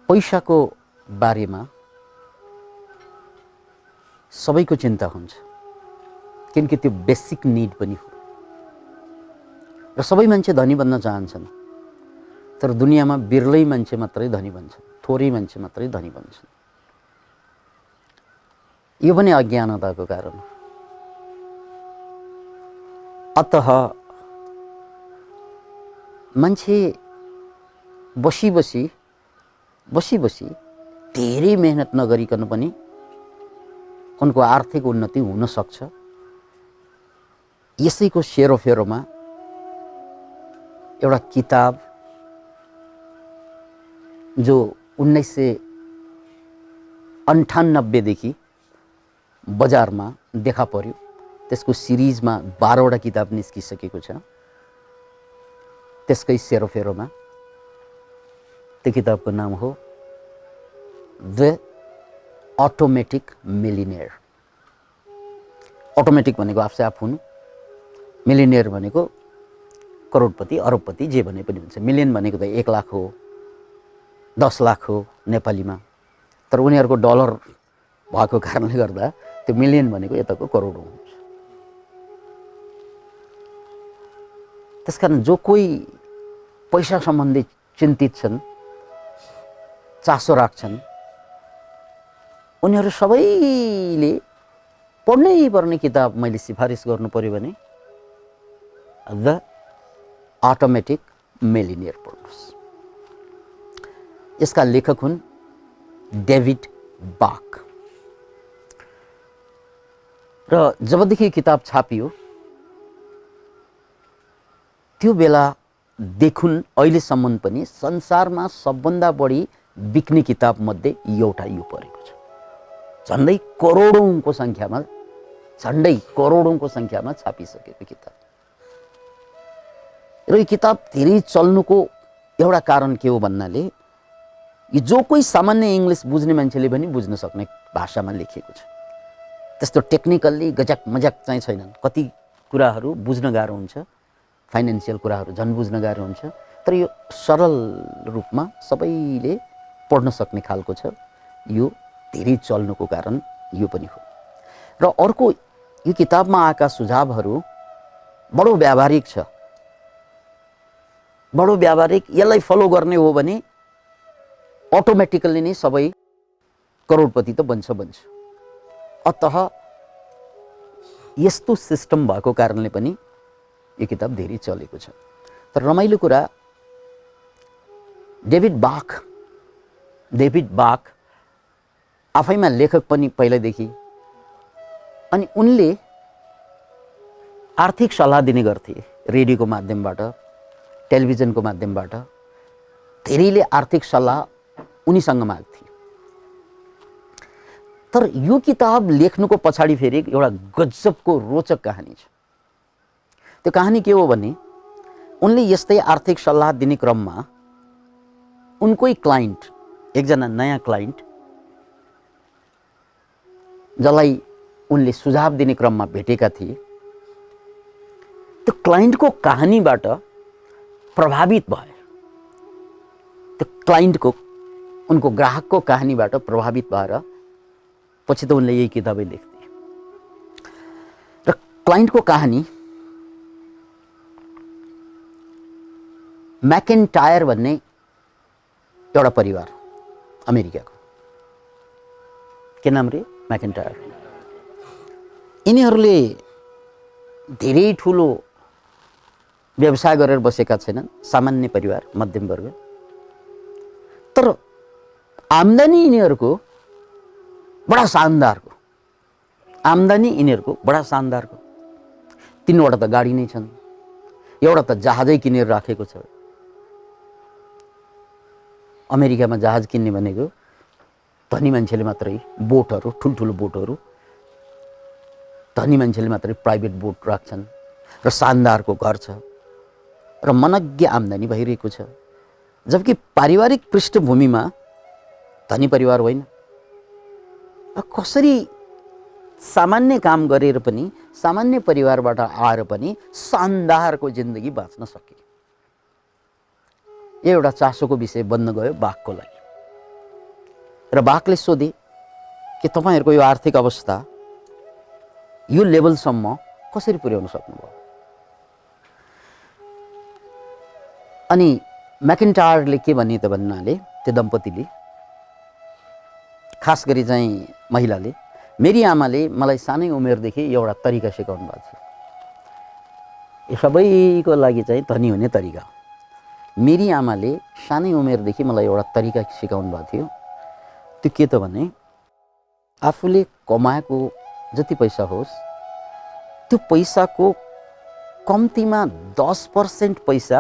पैसाको बारेमा सबैको चिन्ता हुन्छ, किनकि त्यो बेसिक निड पनि हो र सबै मान्छे धनी बन्न चाहन्छन्। तर दुनियाँमा बिरलै मान्छे मात्रै धनी बन्छन्, थोरै मान्छे मात्रै धनी बन्छन्। यो पनि अज्ञानताको कारण हो। अतः मान्छे बसी बसी धेरै मेहनत नगरिकन पनि उनको आर्थिक उन्नति हुन सक्छ। यसैको सेरोफेरोमा एउटा किताब जो 1998 देखि बजारमा देखा पर्यो, त्यसको सिरिजमा 12 वटा किताब निस्किसकेको छ। त्यसकै सेरोफेरोमा त्यो किताबको नाम हो द अटोमेटिक मिलिनियर। अटोमेटिक भनेको आफै आफ हुनु, मिलिनियर भनेको करोडपति अरबपति जे भने पनि हुन्छ। मिलियन भनेको त 1 लाख हो, 10 लाख हो नेपालीमा, तर उनीहरूको डलर भएको कारणले गर्दा त्यो मिलियन भनेको यताको करोड हुन्छ। त्यसकारण जो कोही पैसा सम्बन्धी चिन्तित छन्, चासो राख्छन्, उनीहरू सबैले पढ्नै पर्ने किताब मैले सिफारिस गर्नु पर्यो भने द अटोमेटिक मिलिनियर पढ्नुहोस्। यसका लेखक हुन् डेभिड बाक। र जबदेखि किताब छापियो त्यो बेलादेखि अहिलेसम्म पनि संसारमा सबभन्दा बढी बिक्ने किताब मध्ये एउटा यो परेको छ। झन्डै करोडौंको संख्यामा छापिसकेको किताब। र यो किताब धेरै चल्नुको एउटा कारण के हो भन्नाले यो जो कोही सामान्य इंग्लिश बुझ्ने मान्छेले पनि बुझ्न सक्ने भाषामा लेखिएको छ। त्यस्तो टेक्निकल्ली गजक मजाक चाहिँ छैनन्। कति कुराहरू बुझ्न गाह्रो हुन्छ, फाइनान्शियल कुराहरू झन् बुझ्न गाह्रो हुन्छ, तर यो सरल रूपमा सबैले पढ्न सक्ने खालको छ। यो धेरै चल्नुको कारण यो पनि हो। र अर्को, यो किताबमा आएका सुझावहरू बडो व्यावहारिक छ, बडो व्यावहारिक। यसलाई फलो गर्ने हो भने अटोमेटिकली नै सबै करोडपति त बन्छ। अतः यस्तो सिस्टम भएको कारणले पनि यो किताब धेरै चलेको छ। तर रमाइलो कुरा, डेभिड बाक आफैमा लेखक पनि पहिल्यैदेखि, अनि उनले आर्थिक सल्लाह दिने गर्थे रेडियोको माध्यमबाट, टेलिभिजनको माध्यमबाट। धेरैले आर्थिक सल्लाह उनीसँग माग्थे। तर यो किताब लेख्नुको पछाडि फेरि एउटा गजबको रोचक कहानी छ। त्यो कहानी के हो भने उनले यस्तै आर्थिक सल्लाह दिने क्रममा उनकै क्लाइन्ट, एकजना नयाँ क्लाइन्ट जसलाई उनले सुझाव दिने क्रममा भेटेका थिए, त्यो क्लाइन्टको कहानीबाट प्रभावित भए। त्यो क्लाइन्टको, उनको ग्राहकको कहानीबाट प्रभावित भएर पछि त उनले यही किताबै लेख्थे। र क्लाइन्टको कहानी मैकेन्टायर भन्ने एउटा परिवार, अमेरिकाको। के नाम रे? मैकेन्टायर। यिनीहरूले धेरै ठुलो व्यवसाय गरेर बसेका छैनन्, सामान्य परिवार, मध्यम वर्ग। तर आम्दानी यिनीहरूको बडा शानदारको, आम्दानी यिनीहरूको बडा शानदारको। 3 वटा त गाडी नै छन्, एउटा त जहाजै किनेर राखेको छ। अमेरिकामा जहाज किन्ने भनेको धनी मान्छेले मात्रै, बोटहरू, ठुल्ठुलो बोटहरू धनी मान्छेले मात्रै प्राइभेट बोट राख्छन्। र शानदारको घर छ र मनज्ञ आम्दानी भइरहेको छ। जबकि पारिवारिक पृष्ठभूमिमा धनी परिवार होइन। कसरी सामान्य काम गरेर पनि, सामान्य परिवारबाट आएर पनि शानदारको जिन्दगी बाँच्न सके, यो एउटा चासोको विषय बन्न गयो बाघको लागि। र बाघले सोधे कि तपाईँहरूको यो आर्थिक अवस्था यो लेभलसम्म कसरी पुर्याउन सक्नुभयो? अनि मैकिन्टायरले के भने त भन्नाले त्यो दम्पतिले, खास गरी चाहिँ महिलाले, मेरी आमाले मलाई सानै उमेरदेखि एउटा तरिका सिकाउनु भएको थियो। यो सबैको लागि चाहिँ धनी हुने तरिका। मेरी आमाले सानै उमेरदेखि मलाई एउटा तरिका सिकाउनु भएको थियो। त्यो के त भने आफूले कमाएको जति पैसा होस् त्यो पैसाको कम्तीमा 10% पैसा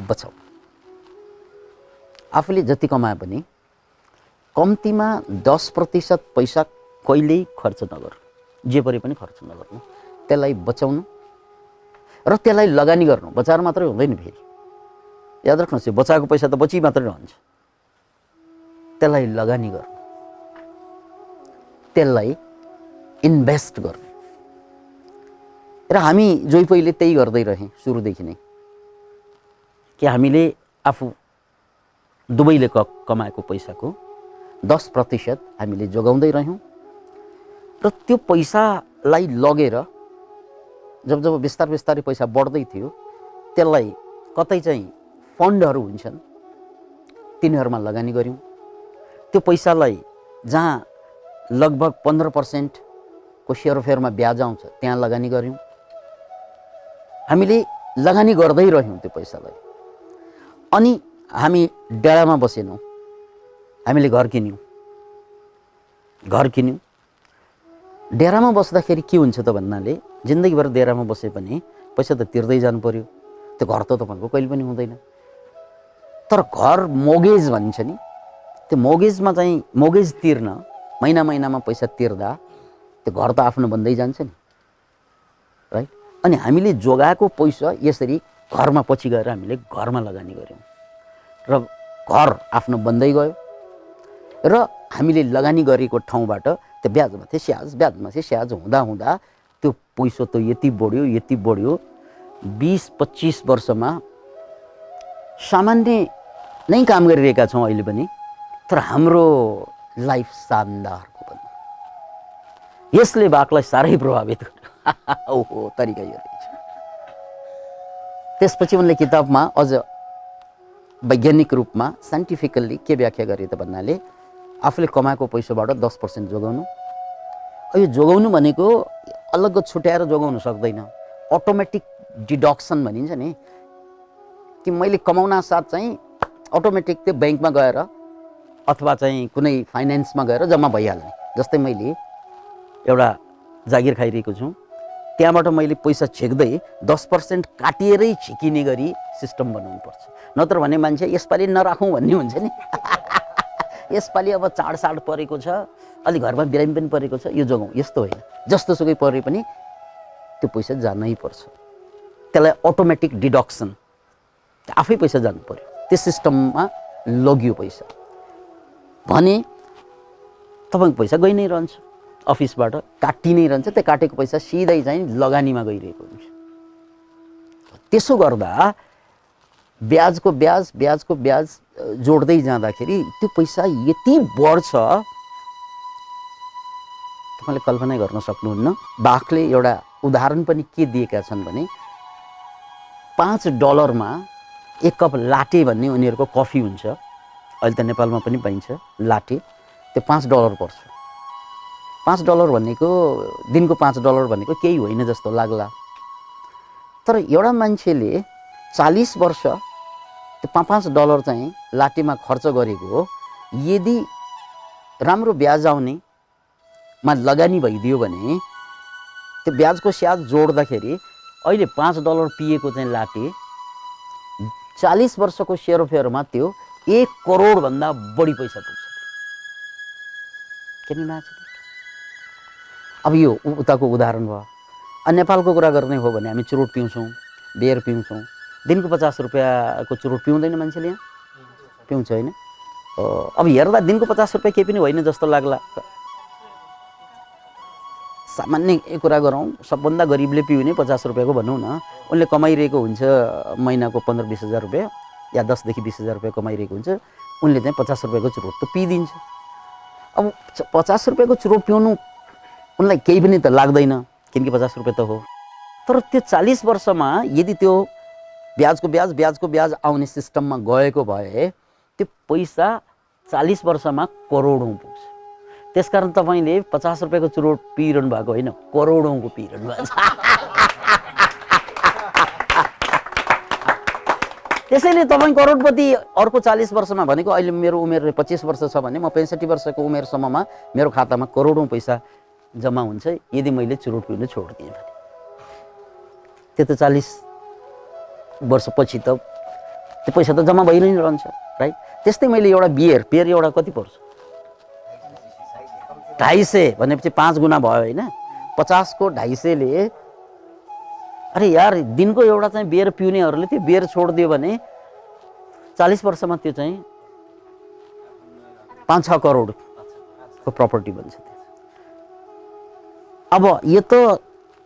बचाऊ। आफूले जति कमाए पनि कम्तीमा 10% पैसा कहिल्यै खर्च नगर, जे परे पनि खर्च नगर्नु, त्यसलाई बचाउनु र त्यसलाई लगानी गर्नु। बचाएर मात्रै हुँदैन, फेरि याद राख्नुहोस्, यो बचाएको पैसा त बची मात्रै रहन्छ। त्यसलाई लगानी गर्नु, त्यसलाई इन्भेस्ट गर्नु। र हामी जोइ पहिले त्यही गर्दै रहे सुरुदेखि नै, कि हामीले आफू दुवैले कमाएको पैसाको 10% हामीले जोगाउँदै रह्यौँ र त्यो पैसालाई लगेर जब जब बिस्तारै पैसा बढ्दै थियो त्यसलाई कतै चाहिँ फन्डहरू हुन्छन् तिनीहरूमा लगानी गर्यौँ। त्यो पैसालाई जहाँ लगभग 15% को सेयरफेयरमा ब्याज आउँछ त्यहाँ लगानी गर्यौँ। हामीले लगानी गर्दै रह्यौँ त्यो पैसालाई। अनि हामी डेरामा बसेनौँ, हामीले घर किन्यौँ। डेरामा बस्दाखेरि के हुन्छ त भन्नाले जिन्दगीभर डेरामा बसे पनि पैसा त तिर्दै जानु पर्यो, त्यो घर त तपाईँको कहिले पनि हुँदैन। तर घर मोगेज भन्छ नि, त्यो मोगेजमा चाहिँ मोगेज तिर्न महिनामा पैसा तिर्दा त्यो घर त आफ्नो बन्दै जान्छ नि, राइट। अनि हामीले जोगाएको पैसा यसरी घरमा पछि गएर हामीले घरमा लगानी गर्यौँ र घर आफ्नो बन्दै गयो र हामीले लगानी गरेको ठाउँबाट त्यो ब्याजमाथि स्याज हुँदा त्यो पैसा त यति बढ्यो 20-25 वर्षमा सामान्य नै काम गरिरहेका छौँ अहिले पनि, तर हाम्रो लाइफ शानदारको पनि। यसले बाघलाई साह्रै प्रभावित गर्यो। ओहो, तरिका यो रहेछ। त्यसपछि उनले किताबमा अझ वैज्ञानिक रूपमा साइन्टिफिकल्ली के व्याख्या गरे त भन्नाले आफूले कमाएको पैसाबाट 10% जोगाउनु। यो जोगाउनु भनेको अलग्ग छुट्याएर जोगाउन सक्दैन, अटोमेटिक डिडक्सन भनिन्छ नि, कि मैले कमाउन साथ चाहिँ अटोमेटिक त्यो ब्याङ्कमा गएर अथवा चाहिँ कुनै फाइनेन्समा गएर जम्मा भइहाल्ने। जस्तै मैले एउटा जागिर खाइरहेको छु, त्यहाँबाट मैले पैसा छेक्दै 10% काटिएरै छिकिने गरी सिस्टम बनाउनु पर्छ, नत्र भने मान्छे यसपालि नराखौँ भन्ने हुन्छ नि। यसपालि अब चाडसाड परेको छ, अलि घरमा बिरामी पनि परेको छ, यो जोगाउँ, यस्तो होइन। जस्तो सुकै परे पनि त्यो पैसा जानै पर्छ। त्यसलाई अटोमेटिक डिडक्सन, आफै पैसा जानु पर्यो, त्यो सिस्टममा लग्यो पैसा भने तपाईँको पैसा गइ नै रहन्छ, अफिसबाट काटि नै रहन्छ। त्यो काटेको पैसा सिधै चाहिँ लगानीमा गइरहेको हुन्छ। त्यसो गर्दा ब्याजको ब्याज जोड्दै जाँदाखेरि त्यो पैसा यति बढ्छ तपाईँले कल्पना गर्न सक्नुहुन्न। बाघले एउटा उदाहरण पनि के दिएका छन् भने $5 एक कप लाटे भन्ने उनीहरूको कफी हुन्छ, अहिले त नेपालमा पनि पाइन्छ लाटे, त्यो $5 पर्छ। $5 भनेको दिनको $5 भनेको केही होइन जस्तो लाग्ला, तर एउटा मान्छेले 40 वर्ष त्यो $5 चाहिँ लाटेमा खर्च गरेको हो, यदि राम्रो ब्याज आउनेमा लगानी भइदियो भने त्यो ब्याजको स्याज जोड्दाखेरि अहिले $5 पिएको चाहिँ लाटे 40 वर्षको सेयरफेयरमा त्यो 1 करोड भन्दा बढी पैसा पुग्छ। किन नआछ? अब यो उताको उदाहरण भयो। नेपालको कुरा गर्ने हो भने हामी चुरोट पिउँछौँ, बियर पिउँछौँ, दिनको 50 रुपियाँको चुरोट पिउँदैन मान्छेले, यहाँ पिउँछ होइन? अब हेर्दा दिनको 50 रुपियाँ केही पनि होइन जस्तो लाग्ला। सामान्य कुरा गरौँ, सबभन्दा गरिबले पिउने 50 रुपियाँको भनौँ न, उनले कमाइरहेको हुन्छ महिनाको 15-20 हजार रुपियाँ या 10 देखि 20 हजार रुपियाँ कमाइरहेको हुन्छ, उनले चाहिँ 50 रुपियाँको चुरोट त पिइदिन्छ। अब 50 रुपियाँको चुरोट पिउनु उनलाई केही पनि त लाग्दैन, किनकि 50 रुपियाँ त हो। तर त्यो 40 वर्षमा यदि त्यो ब्याजको ब्याज आउने सिस्टममा गएको भए त्यो पैसा 40 वर्षमा करोडौँ पुग्छ। त्यसकारण तपाईँले 50 रुपियाँको चुरोट पिइरहनु भएको होइन, करोडौँको पिइरहनु भएको छ। त्यसैले तपाईँ करोडपति अर्को 40 वर्षमा भनेको अहिले मेरो उमेर 25 वर्ष छ भने म 65 वर्षको उमेरसम्ममा मेरो खातामा करोडौँ पैसा जम्मा हुन्छ यदि मैले चुरोट पिउनु छोडिदिएँ भने। त्यो त 40 वर्षपछि त त्यो पैसा त जम्मा भइ नै रहन्छ, राइट? त्यस्तै मैले एउटा बियर एउटा कति पर्छ? 250 भनेपछि 5 गुणा भयो होइन। 50 को 250 ले अरे यार दिनको एउटा चाहिँ बियर पिउनेहरूले त्यो बियर छोडिदियो भने 40 वर्षमा त्यो चाहिँ 5-6 करोडको प्रपर्टी बन्छ। अब यो त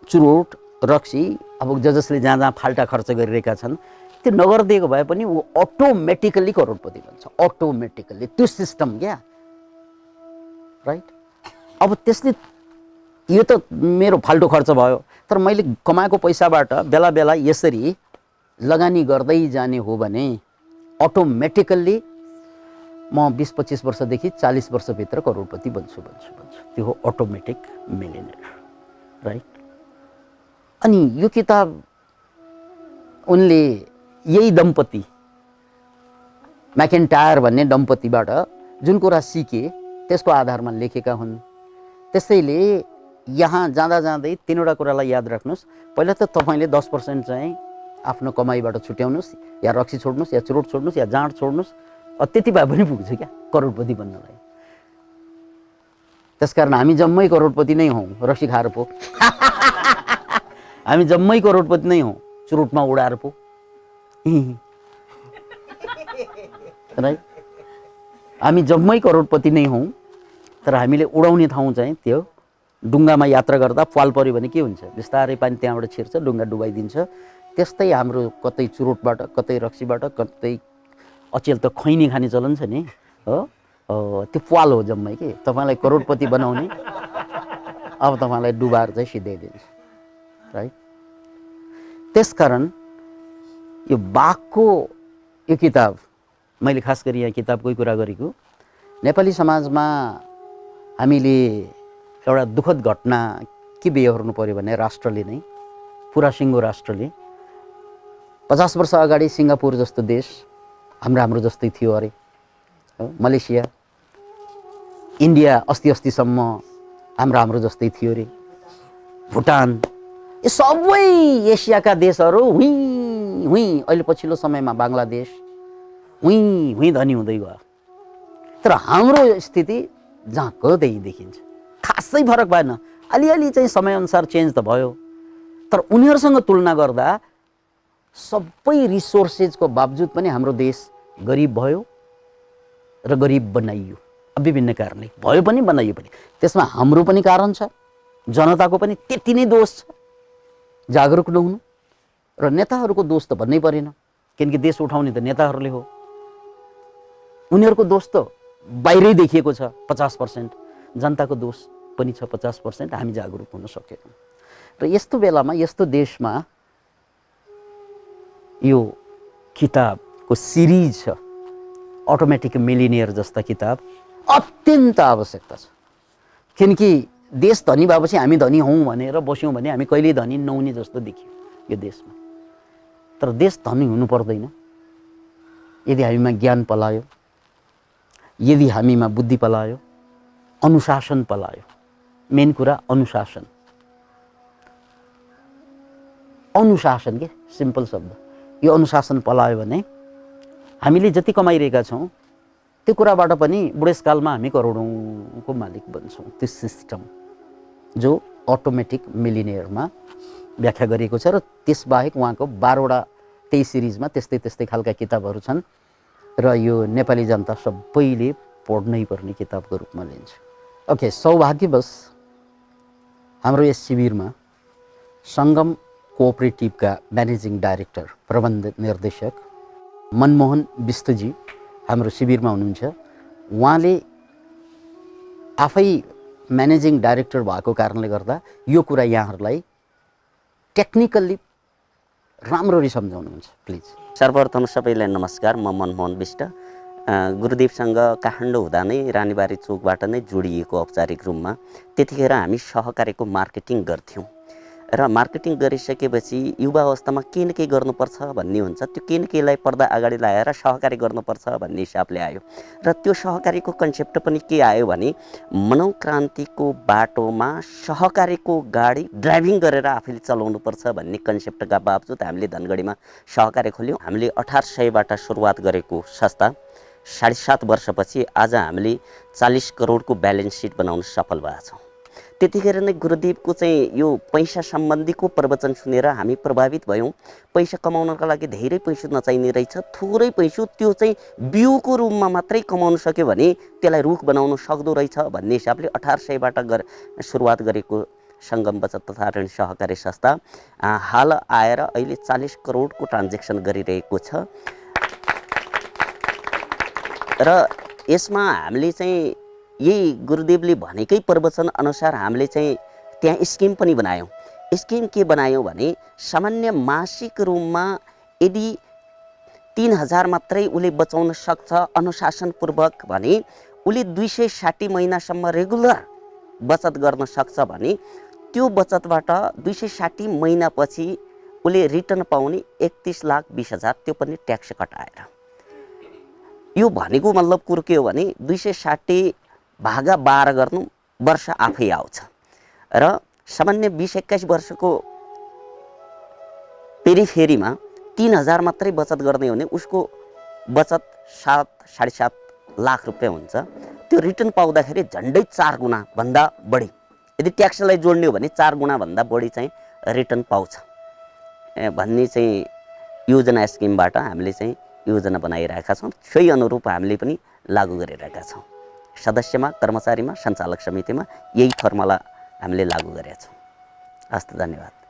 चुरोट रक्सी अब जसले जहाँ जहाँ फाल्टा खर्च गरिरहेका छन् त्यो नगरिदिएको भए पनि ऊ अटोमेटिकली करोडपति बन्छ, अटोमेटिकली। त्यो सिस्टम क्या, राइट? अब त्यसले यो त मेरो फाल्टो खर्च भयो, तर मैले कमाएको पैसाबाट बेला बेला यसरी लगानी गर्दै जाने हो भने अटोमेटिकल्ली म 20-25 वर्षदेखि 40 वर्षभित्र करोडपति बन्छु। त्यो हो अटोमेटिक मिलियनेयर, राइट? अनि यो किताब उनले यही दम्पति मैकेन्टायर भन्ने दम्पतिबाट जुन कुरा सिके त्यसको आधारमा लेखेका हुन्। त्यसैले यहाँ जाँदा जाँदै तीनवटा कुरालाई याद राख्नुस्। पहिला त तपाईले 10% चाहिँ आफ्नो कमाईबाट छुट्याउनुस्, या रक्सी छोड्नुस्, या चुरोट छोड्नुस्, या जाँड छोड्नुस्। त्यति भए पनि पुग्छ क्या करोडपति बन्नलाई। त्यसकारण हामी जम्मै करोडपति नै हौं, रक्सी खाएर पो। हामी जम्मै करोडपति नै हौं, चुरोटमा उडाएर पो, राइट? हामी जम्मै करोडपति नै हौं, तर हामीले उडाउने ठाउँ चाहिँ त्यो डुङ्गामा यात्रा गर्दा पाल पर्यो भने के हुन्छ? बिस्तारै पानी त्यहाँबाट छिर्छ, डुङ्गा डुबाइदिन्छ। त्यस्तै हाम्रो कतै चुरोटबाट, कतै रक्सीबाट, कतै अचेल त खैनी खाने चलन छ नि, हो? त्यो पाल हो जम्मै के तपाईलाई करोडपति बनाउने। अब तपाईलाई डुबाएर चाहिँ सिधाइदिन्छ, राइट? त्यसकारण यो बाघको यो किताब, मैले खास गरी यहाँ किताबकै कुरा गरेको, नेपाली समाजमा हामीले एउटा दुःखद घटना के बेहोर्नु पर्यो भने राष्ट्रले नै, पुरा सिङ्गो राष्ट्रले 50 वर्ष अगाडि सिङ्गापुर जस्तो देश हाम्रो जस्तै थियो अरे, मलेसिया, इन्डिया अस्तिसम्म हाम्रो जस्तै थियो अरे, भुटान, यो सबै एसियाका देशहरू हुँ अहिले पछिल्लो समयमा बांग्लादेश हुँ धनी हुँदै गयो। तर हाम्रो स्थिति जहाँ कतै देखिन्छ, खासै फरक भएन। अलिअलि चाहिँ समयअनुसार चेन्ज त भयो, तर उनीहरूसँग तुलना गर्दा सबै रिसोर्सेजको बावजुद पनि हाम्रो देश गरिब भयो र गरिब बनाइयो। विभिन्न कारणले भयो पनि बनाइयो पनि। त्यसमा हाम्रो पनि कारण छ, जनताको पनि त्यति नै दोष छ, जागरुक नहुनु। र नेताहरूको दोष त भन्नै परेन, किनकि देश उठाउने त नेताहरूले हो। उनीहरूको दोष त बाहिरै देखिएको छ 50%, जनताको दोष पनि छ 50%। हामी जागरुक हुन सकेनौँ। र यस्तो बेलामा यस्तो देशमा यो किताबको सिरिज छ, अटोमेटिक मिलियनियर जस्ता किताब अत्यन्त आवश्यकता छ। किनकि देश धनी भएपछि हामी धनी हौँ भनेर बस्यौँ भने हामी कहिल्यै धनी नहुने जस्तो देखियो यो देशमा। तर देश धनी हुनु पर्दैन यदि हामीमा ज्ञान पलायो, यदि हामीमा बुद्धि पलायो, अनुशासन पलायो। मेन कुरा अनुशासन, अनुशासन के सिम्पल शब्द। यो अनुशासन पलायो भने हामीले जति कमाइरहेका छौँ त्यो कुराबाट पनि बुढेसकालमा हामी करोडौँको मालिक बन्छौँ। त्यो सिस्टम जो अटोमेटिक मिलियनियरमा व्याख्या गरिएको छ। र त्यसबाहेक उहाँको 12वटा त्यही सिरिजमा त्यस्तै खालका किताबहरू छन्। र यो नेपाली जनता सबैले पढ्नै पर्ने किताबको रूपमा लिन्छ। ओके, सौभाग्यवश हाम्रो यस शिविरमा सङ्गम कोअपरेटिभका म्यानेजिङ डाइरेक्टर, प्रबन्ध निर्देशक मनमोहन विष्टजी हाम्रो शिविरमा हुनुहुन्छ। उहाँले आफै म्यानेजिङ डाइरेक्टर भएको कारणले गर्दा यो कुरा यहाँहरूलाई टेक्निकल्ली राम्ररी सम्झाउनुहुन्छ प्लिज। सर्वप्रथम सबैलाई नमस्कार। म मनमोहन विष्ट गुरुदेवसँग काठमाडौँ हुँदा नै रानीबारी चोकबाट नै जोडिएको औपचारिक रूपमा। त्यतिखेर हामी सहकारीको मार्केटिङ गर्थ्यौँ र मार्केटिङ गरिसकेपछि युवा अवस्थामा केही न केही गर्नुपर्छ भन्ने हुन्छ। त्यो केही न केहीलाई पर्दा अगाडि ल्याएर सहकारी गर्नुपर्छ भन्ने हिसाबले आयो र त्यो सहकारीको कन्सेप्ट पनि के आयो भने मनोक्रान्तिको बाटोमा सहकारीको गाडी ड्राइभिङ गरेर आफैले चलाउनुपर्छ भन्ने कन्सेप्टका बावजुद हामीले धनगढीमा सहकारी खोल्यौँ। हामीले 1800बाट सुरुवात गरेको संस्था 7.5 वर्षपछि आज हामीले 40 करोडको ब्यालेन्स सिट बनाउन सफल भएका छौँ। त्यतिखेर नै गुरुदेवको चाहिँ यो पैसा सम्बन्धीको प्रवचन सुनेर हामी प्रभावित भयौँ। पैसा कमाउनका लागि धेरै पैसा नचाहिने रहेछ, थोरै पैसा त्यो चाहिँ बिउको रूपमा मात्रै कमाउन सक्यो भने त्यसलाई रुख बनाउन सक्दो रहेछ भन्ने हिसाबले 1800बाट सुरुवात गरेको सङ्गम बचत तथा ऋण सहकारी संस्था हाल आएर अहिले 40 करोडको ट्रान्जेक्सन गरिरहेको छ र यसमा हामीले चाहिँ यही गुरुदेवले भनेकै प्रवचन अनुसार हामीले चाहिँ त्यहाँ स्किम पनि बनायौँ। स्किम के बनायौँ भने सामान्य मासिक रूपमा यदि 3000 मात्रै उसले बचाउन सक्छ अनुशासनपूर्वक भने उसले 260 महिनासम्म रेगुलर बचत गर्न सक्छ भने त्यो बचतबाट 260 महिनापछि उसले रिटर्न पाउने 31,20,000 त्यो पनि ट्याक्स कटाएर। यो भनेको मतलब कुरो के हो भने 260 भागा 12 गर्नु वर्ष आफै आउँछ र सामान्य 20-21 वर्षको पेरिफेरीमा 3000 मात्रै बचत गर्ने हो भने उसको बचत 7-7.5 लाख रुपियाँ हुन्छ। त्यो रिटर्न पाउँदाखेरि झन्डै 4 गुणा भन्दा बढी, यदि ट्याक्सलाई जोड्ने हो भने 4 गुणा भन्दा बढी चाहिँ रिटर्न पाउँछ भन्ने चाहिँ योजना स्किमबाट हामीले चाहिँ योजना बनाइरहेका छौँ। सोही अनुरूप हामीले पनि लागू गरिरहेका छौँ। सदस्यमा, कर्मचारीमा, सञ्चालक समितिमा यही फर्मुला हामीले लागू गरेका छौँ। हस्त, धन्यवाद।